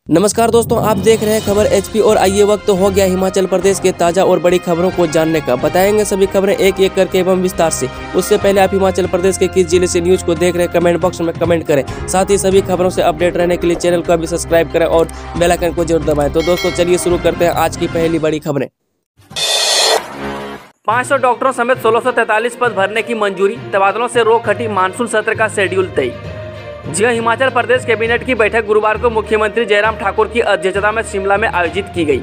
नमस्कार दोस्तों, आप देख रहे हैं खबर एचपी और आइए वक्त हो गया हिमाचल प्रदेश के ताज़ा और बड़ी खबरों को जानने का। बताएंगे सभी खबरें एक एक करके एवं विस्तार से। उससे पहले आप हिमाचल प्रदेश के किस जिले से न्यूज को देख रहे हैं कमेंट बॉक्स में कमेंट करें। साथ ही सभी खबरों से अपडेट रहने के लिए चैनल को अभी सब्सक्राइब करें और बेल आइकन को जरूर दबाएं। तो दोस्तों चलिए शुरू करते हैं आज की पहली बड़ी खबरें। 500 डॉक्टरों समेत 1643 पद भरने की मंजूरी, तबादलों से रोक हटी, मानसून सत्र का शेड्यूल तय। जी हां, हिमाचल प्रदेश कैबिनेट की बैठक गुरुवार को मुख्यमंत्री जयराम ठाकुर की अध्यक्षता में शिमला में आयोजित की गई।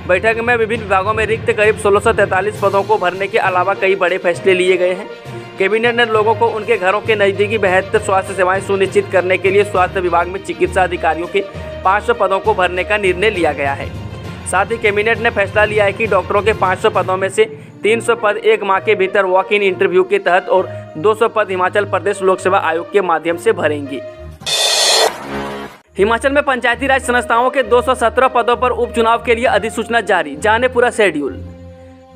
बैठक में विभिन्न विभागों में रिक्त करीब 1643 पदों को भरने के अलावा कई बड़े फैसले लिए गए हैं। कैबिनेट ने लोगों को उनके घरों के नज़दीकी बेहतर स्वास्थ्य सेवाएं सुनिश्चित करने के लिए स्वास्थ्य विभाग में चिकित्सा अधिकारियों के 500 पदों को भरने का निर्णय लिया गया है। साथ ही कैबिनेट ने फैसला लिया है कि डॉक्टरों के 500 पदों में से 300 पद 1 माह के भीतर वॉक इन इंटरव्यू के तहत और 200 पद हिमाचल प्रदेश लोक सेवा आयोग के माध्यम से भरेंगे। हिमाचल में पंचायती राज संस्थाओं के 217 पदों पर उपचुनाव के लिए अधिसूचना जारी, जाने पूरा शेड्यूल।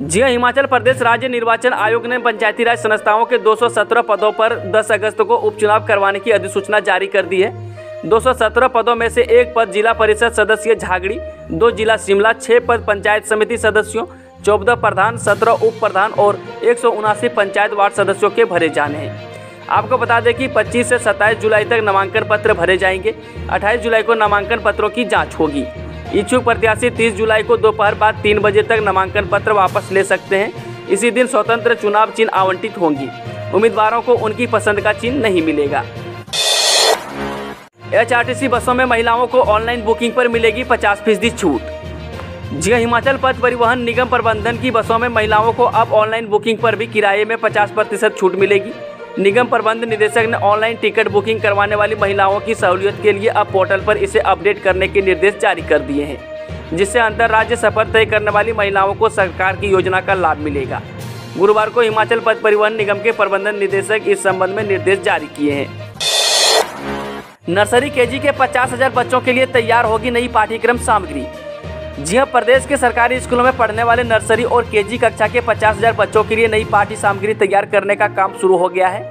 जी हां, हिमाचल प्रदेश राज्य निर्वाचन आयोग ने पंचायती राज संस्थाओं के 217 पदों पर 10 अगस्त को उपचुनाव करवाने की अधिसूचना जारी कर दी है। 217 पदों में से 1 पद जिला परिषद सदस्य झागड़ी, 2 जिला शिमला, 6 पद पंचायत समिति सदस्यों, 14 प्रधान, 17 उप प्रधान और 179 पंचायत वार्ड सदस्यों के भरे जाने हैं। आपको बता दें कि 25 से 27 जुलाई तक नामांकन पत्र भरे जाएंगे। 28 जुलाई को नामांकन पत्रों की जांच होगी। इच्छुक प्रत्याशी 30 जुलाई को दोपहर बाद 3 बजे तक नामांकन पत्र वापस ले सकते हैं। इसी दिन स्वतंत्र चुनाव चिन्ह आवंटित होंगी। उम्मीदवारों को उनकी पसंद का चिन्ह नहीं मिलेगा। एचआरटीसी बसों में महिलाओं को ऑनलाइन बुकिंग पर मिलेगी 50% छूट। जी हां, हिमाचल पथ परिवहन निगम प्रबंधन की बसों में महिलाओं को अब ऑनलाइन बुकिंग पर भी किराए में 50% छूट मिलेगी। निगम प्रबंध निदेशक ने ऑनलाइन टिकट बुकिंग करवाने वाली महिलाओं की सहूलियत के लिए अब पोर्टल पर इसे अपडेट करने के निर्देश जारी कर दिए हैं, जिससे अंतर राज्य सफर तय करने वाली महिलाओं को सरकार की योजना का लाभ मिलेगा। गुरुवार को हिमाचल पथ परिवहन निगम के प्रबंधन निदेशक इस संबंध में निर्देश जारी किए हैं। नर्सरी केजी के 50,000 बच्चों के लिए तैयार होगी नई पाठ्यक्रम सामग्री। जी हां, प्रदेश के सरकारी स्कूलों में पढ़ने वाले नर्सरी और केजी कक्षा के 50,000 बच्चों के लिए नई पाठ्य सामग्री तैयार करने का काम शुरू हो गया है।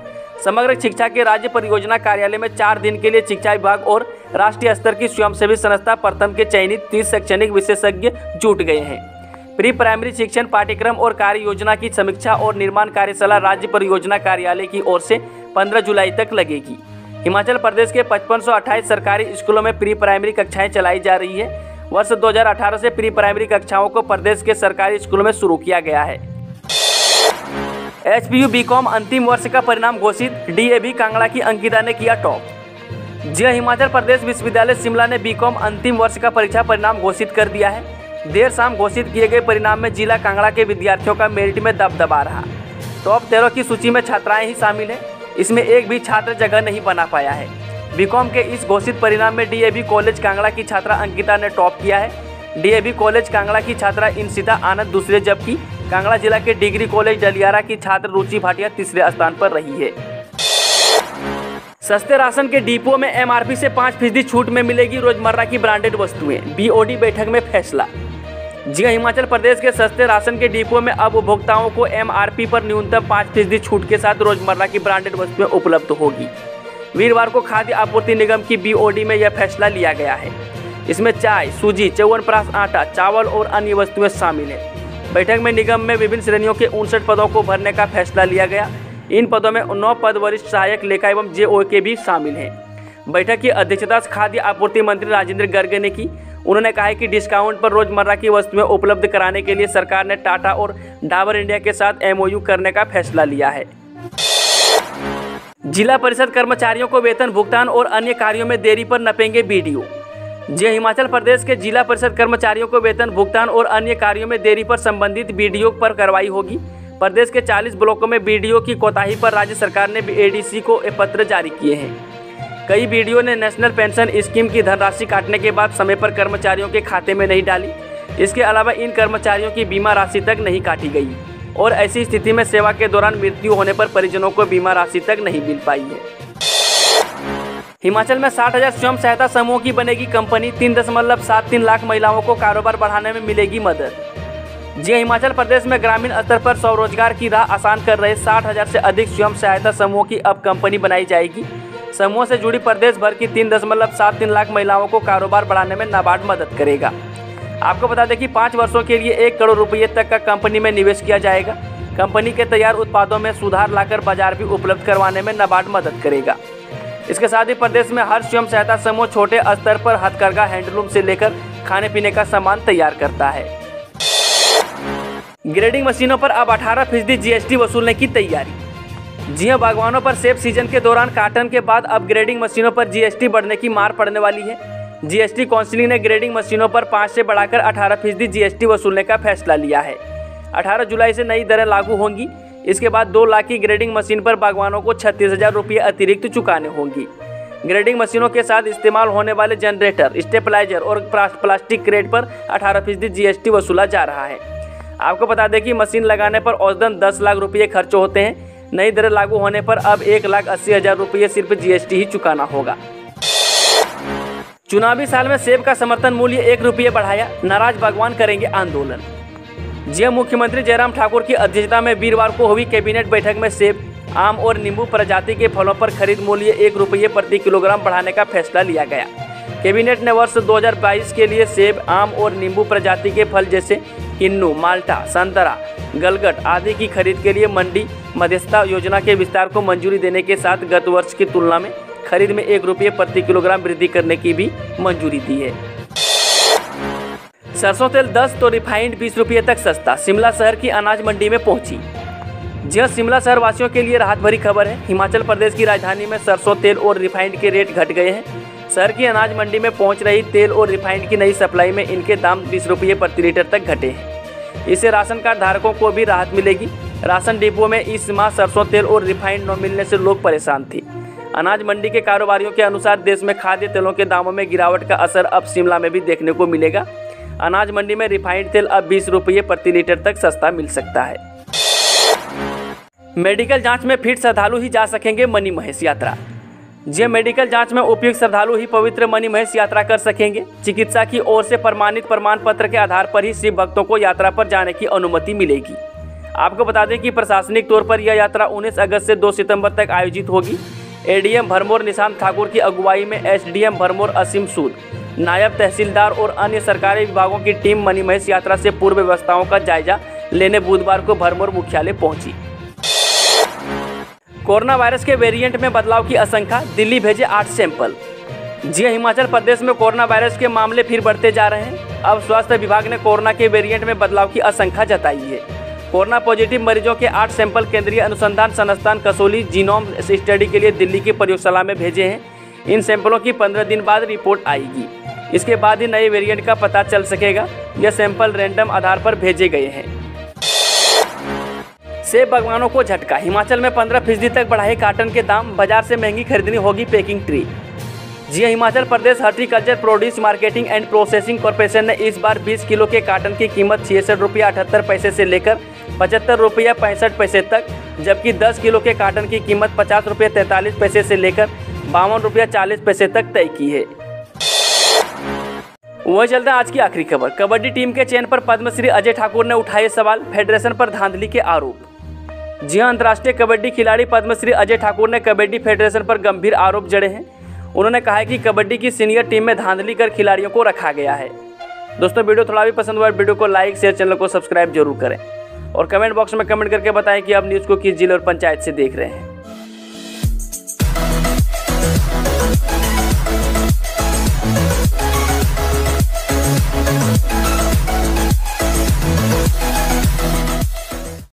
समग्र शिक्षा के राज्य परियोजना कार्यालय में 4 दिन के लिए शिक्षा विभाग और राष्ट्रीय स्तर की स्वयंसेवी संस्था प्रथम के चयनित 30 शैक्षणिक विशेषज्ञ जुट गए हैं। प्री प्राइमरी शिक्षण पाठ्यक्रम और कार्य योजना की समीक्षा और निर्माण कार्यशाला राज्य परियोजना कार्यालय की ओर से 15 जुलाई तक लगेगी। हिमाचल प्रदेश के 5528 सरकारी स्कूलों में प्री प्राइमरी कक्षाएं चलाई जा रही है। वर्ष 2018 से प्री प्राइमरी कक्षाओं को प्रदेश के सरकारी स्कूलों में शुरू किया गया है। एचपीयू बीकॉम अंतिम वर्ष का परिणाम घोषित, डीएवी कांगड़ा की अंकिता ने किया टॉप। जी हां, हिमाचल प्रदेश विश्वविद्यालय शिमला ने बीकॉम अंतिम वर्ष का परीक्षा परिणाम घोषित कर दिया है। देर शाम घोषित किए गए परिणाम में जिला कांगड़ा के विद्यार्थियों का मेरिट में दबदबा रहा। टॉप 13 की सूची में छात्राएं ही शामिल हैं। इसमें एक भी छात्र जगह नहीं बना पाया है। बीकॉम के इस घोषित परिणाम में डीएवी कॉलेज कांगड़ा की छात्रा अंकिता ने टॉप किया है। डीएवी कॉलेज कांगड़ा की छात्रा इंसिता आनंद दूसरे, जबकि कांगड़ा जिला के डिग्री कॉलेज डलियारा की छात्र रुचि भाटिया तीसरे स्थान पर रही है। सस्ते राशन के डिपो में एमआरपी से 5% छूट में मिलेगी रोजमर्रा की ब्रांडेड वस्तुएं, बीओडी बैठक में फैसला। जी हां, हिमाचल प्रदेश के सस्ते राशन के डिपो में अब उपभोक्ताओं को एमआरपी पर न्यूनतम 5% छूट के साथ रोजमर्रा की ब्रांडेड वस्तुएं उपलब्ध होगी। वीरवार को खाद्य आपूर्ति निगम की बीओडी में यह फैसला लिया गया है। इसमें चाय, सूजी, च्यवनप्राश आटा, चावल और अन्य वस्तुएं शामिल हैं। बैठक में निगम में विभिन्न श्रेणियों के 59 पदों को भरने का फैसला लिया गया। इन पदों में 9 पद वरिष्ठ सहायक लेखा एवं जेओ के भी शामिल हैं। बैठक की अध्यक्षता खाद्य आपूर्ति मंत्री राजेंद्र गर्ग ने की। उन्होंने कहा कि डिस्काउंट पर रोजमर्रा की वस्तुएं उपलब्ध कराने के लिए सरकार ने टाटा और डाबर इंडिया के साथ एमओयू करने का फैसला लिया है। जिला परिषद कर्मचारियों को वेतन भुगतान और अन्य कार्यों में देरी पर नपेंगे बीडीओ। जी हां, हिमाचल प्रदेश के जिला परिषद कर्मचारियों को वेतन भुगतान और अन्य कार्यों में देरी पर संबंधित बीडीओ पर कार्रवाई होगी। प्रदेश के 40 ब्लॉकों में बीडीओ की कोताही पर राज्य सरकार ने एडीसी को पत्र जारी किए हैं। कई बीडीओ ने नेशनल पेंशन स्कीम की धनराशि काटने के बाद समय पर कर्मचारियों के खाते में नहीं डाली। इसके अलावा इन कर्मचारियों की बीमा राशि तक नहीं काटी गई और ऐसी स्थिति में सेवा के दौरान मृत्यु होने पर परिजनों को बीमा राशि तक नहीं मिल पाई है। हिमाचल में 60,000 स्वयं सहायता समूहों की बनेगी कंपनी। 3.73 लाख महिलाओं को कारोबार बढ़ाने में मिलेगी मदद। जी हां, हिमाचल प्रदेश में ग्रामीण स्तर पर स्वरोजगार की राह आसान कर रहे 60,000 से अधिक स्वयं सहायता समूहों की अब कंपनी बनाई जाएगी। समूह से जुड़ी प्रदेश भर की 3.73 लाख महिलाओं को कारोबार बढ़ाने में नाबार्ड मदद करेगा। आपको बता दें कि 5 वर्षों के लिए 1 करोड़ रुपये तक का कंपनी में निवेश किया जाएगा। कंपनी के तैयार उत्पादों में सुधार लाकर बाजार भी उपलब्ध करवाने में नाबार्ड मदद करेगा। इसके साथ ही प्रदेश में हर स्वयं सहायता समूह छोटे स्तर पर हथकरघा, हैंडलूम से लेकर खाने पीने का सामान तैयार करता है। ग्रेडिंग मशीनों पर अब 18% GST वसूलने की तैयारी। जी हां, बागवानों पर सेब सीजन के दौरान काटन के बाद अब ग्रेडिंग मशीनों पर GST बढ़ने की मार पड़ने वाली है। GST काउंसिल ने ग्रेडिंग मशीनों पर 5 से बढ़ाकर 18% GST वसूलने का फैसला लिया है। 18 जुलाई से नई दरें लागू होंगी। इसके बाद 2 लाख की ग्रेडिंग मशीन पर बागवानों को 36,000 रुपये अतिरिक्त चुकाने होंगी। ग्रेडिंग मशीनों के साथ इस्तेमाल होने वाले जनरेटर, स्टेपलाइजर और प्लास्टिक क्रेट पर 18% GST वसूला जा रहा है। आपको बता दें कि मशीन लगाने पर औसतन 10 लाख रुपये खर्च होते हैं। नई दरें लागू होने पर अब 1,80,000 रुपये सिर्फ GST ही चुकाना होगा। चुनावी साल में सेब का समर्थन मूल्य 1 रुपये बढ़ाया, नाराज बागवान करेंगे आंदोलन। जी मुख्यमंत्री जयराम ठाकुर की अध्यक्षता में वीरवार को हुई कैबिनेट बैठक में सेब, आम और नींबू प्रजाति के फलों पर खरीद मूल्य 1 रुपये प्रति किलोग्राम बढ़ाने का फैसला लिया गया। कैबिनेट ने वर्ष 2022 के लिए सेब, आम और नींबू प्रजाति के फल जैसे किन्नू, माल्टा, संतरा, गलगट आदि की खरीद के लिए मंडी मध्यस्थता योजना के विस्तार को मंजूरी देने के साथ गत वर्ष की तुलना में खरीद में 1 रुपये प्रति किलोग्राम वृद्धि करने की भी मंजूरी दी है। सरसों तेल 10 तो रिफाइंड 20 रुपये तक सस्ता, शिमला शहर की अनाज मंडी में पहुंची। जी शिमला शहर वासियों के लिए राहत भरी खबर है। हिमाचल प्रदेश की राजधानी में सरसों तेल और रिफाइंड के रेट घट गए हैं। शहर की अनाज मंडी में पहुंच रही तेल और रिफाइंड की नई सप्लाई में इनके दाम 20 रुपये प्रति लीटर तक घटे हैं। इससे राशन कार्ड धारकों को भी राहत मिलेगी। राशन डिपो में इस माह सरसों तेल और रिफाइंड न मिलने से लोग परेशान थे। अनाज मंडी के कारोबारियों के अनुसार देश में खाद्य तेलों के दामों में गिरावट का असर अब शिमला में भी देखने को मिलेगा। अनाज मंडी में रिफाइंड तेल अब 20 रुपये प्रति लीटर तक सस्ता मिल सकता है। मेडिकल जांच में फिट श्रद्धालु ही जा सकेंगे मणि महेश यात्रा। जी मेडिकल जांच में उपयुक्त श्रद्धालु ही पवित्र मणि महेश यात्रा कर सकेंगे। चिकित्सा की ओर से प्रमाणित प्रमाण पत्र के आधार पर ही शिव भक्तों को यात्रा पर जाने की अनुमति मिलेगी। आपको बता दें कि प्रशासनिक तौर पर यह यात्रा 19 अगस्त से 2 सितंबर तक आयोजित होगी। ADM भरमौर निशांत ठाकुर की अगुवाई में SDM भरमौर असीम सूद, नायब तहसीलदार और अन्य सरकारी विभागों की टीम मणि महेश यात्रा से पूर्व व्यवस्थाओं का जायजा लेने बुधवार को भरमौर मुख्यालय पहुंची। कोरोना वायरस के वेरिएंट में बदलाव की आशंका, दिल्ली भेजे 8 सैंपल। जी हिमाचल प्रदेश में कोरोना वायरस के मामले फिर बढ़ते जा रहे हैं। अब स्वास्थ्य विभाग ने कोरोना के वेरिएंट में बदलाव की आशंका जताई है। कोरोना पॉजिटिव मरीजों के 8 सैंपल केंद्रीय अनुसंधान संस्थान कसौली जीनोम स्टडी के लिए दिल्ली की प्रयोगशाला में भेजे हैं। इन सैंपलों की 15 दिन बाद रिपोर्ट आएगी। इसके बाद ही नए वेरिएंट का पता चल सकेगा। यह सैंपल रैंडम आधार पर भेजे गए हैं। सेब बागवानों को झटका, हिमाचल में 15% तक बढ़ाए काटन के दाम, बाजार से महंगी खरीदनी होगी पैकिंग ट्रे। जी Himachal Pradesh horticulture produce marketing and processing corporation ने इस बार 20 किलो के काटन की कीमत 66 रुपये 78 पैसे से लेकर 75 रुपये 65 पैसे तक, जबकि 10 किलो के काटन की कीमत 50 रुपये 43 पैसे से लेकर 52 रुपये 40 पैसे तक तय की है। वह चलता आज की आखिरी खबर। कबड्डी टीम के चयन पर पद्मश्री अजय ठाकुर ने उठाए सवाल, फेडरेशन पर धांधली के आरोप। जी हां, अंतर्राष्ट्रीय कबड्डी खिलाड़ी पद्मश्री अजय ठाकुर ने कबड्डी फेडरेशन पर गंभीर आरोप जड़े हैं। उन्होंने कहा है कि कबड्डी की सीनियर टीम में धांधली कर खिलाड़ियों को रखा गया है। दोस्तों वीडियो थोड़ा भी पसंद हुआ वीडियो को लाइक शेयर, चैनल को सब्सक्राइब जरूर करें और कमेंट बॉक्स में कमेंट करके बताएं कि आप न्यूज़ को किस जिले और पंचायत से देख रहे हैं।